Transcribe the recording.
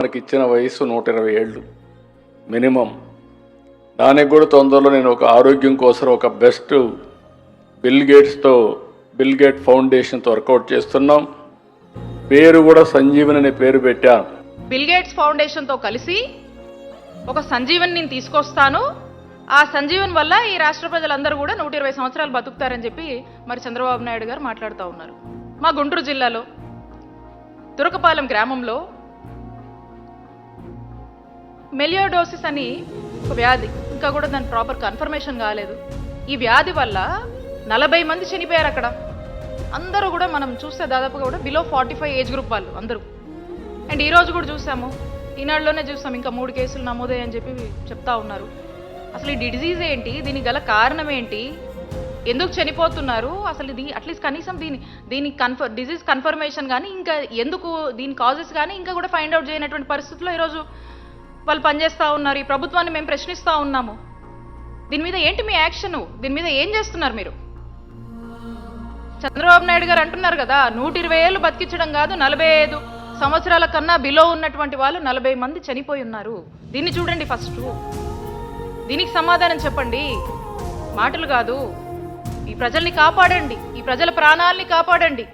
మనకి ఇచ్చిన వయసు 120 ఏళ్ళు మినిమం. దానికి కూడా తొందరలో నేను ఒక ఆరోగ్యం కోసం ఒక బెస్ట్ బిల్ గేట్ ఫౌండేషన్తో వర్కౌట్ చేస్తున్నాం. పేరు కూడా సంజీవన్ అనే పేరు పెట్టాను. బిల్ గేట్స్ ఫౌండేషన్తో కలిసి ఒక సంజీవన్ నేను తీసుకొస్తాను, ఆ సంజీవన్ వల్ల ఈ రాష్ట్ర ప్రజలందరూ కూడా 120 సంవత్సరాలు బతుకుతారని చెప్పి మరి చంద్రబాబు నాయుడు గారు మాట్లాడుతూ ఉన్నారు. మా గుంటూరు జిల్లాలో తురకపాలెం గ్రామంలో మెలియోడోసిస్ అని ఒక వ్యాధి, ఇంకా కూడా దాని ప్రాపర్ కన్ఫర్మేషన్ కాలేదు. ఈ వ్యాధి వల్ల 40 మంది చనిపోయారు అక్కడ. అందరూ కూడా మనం చూస్తే దాదాపుగా కూడా బిలో 45 ఏజ్ గ్రూప్ వాళ్ళు అందరూ. అండ్ ఈరోజు కూడా చూసాము, ఈనాడులోనే చూసాం, ఇంకా 3 కేసులు నమోదయ్యని చెప్పి చెప్తా ఉన్నారు. అసలు ఈ డిజీజ్ ఏంటి, దీనికి గల కారణం ఏంటి, ఎందుకు చనిపోతున్నారు, అసలు ఇది అట్లీస్ట్ కనీసం దీని డిజీజ్ కన్ఫర్మేషన్ కానీ ఇంకా ఎందుకు దీని కాజెస్ కానీ ఇంకా కూడా ఫైండ్ అవుట్ చేయనటువంటి పరిస్థితుల్లో ఈరోజు వాళ్ళు పనిచేస్తూ ఉన్నారు. ఈ ప్రభుత్వాన్ని మేము ప్రశ్నిస్తూ ఉన్నాము. దీని మీద ఏంటి మీ యాక్షన్, దీని మీద ఏం చేస్తున్నారు మీరు? చంద్రబాబు నాయుడు గారు అంటున్నారు కదా, 120 ఏళ్ళు బతికించడం కాదు, 45 సంవత్సరాల కన్నా బిలో ఉన్నటువంటి వాళ్ళు 40 మంది చనిపోయి ఉన్నారు. దీన్ని చూడండి ఫస్ట్, దీనికి సమాధానం చెప్పండి, మాటలు కాదు. ఈ ప్రజల్ని కాపాడండి, ఈ ప్రజల ప్రాణాలని కాపాడండి.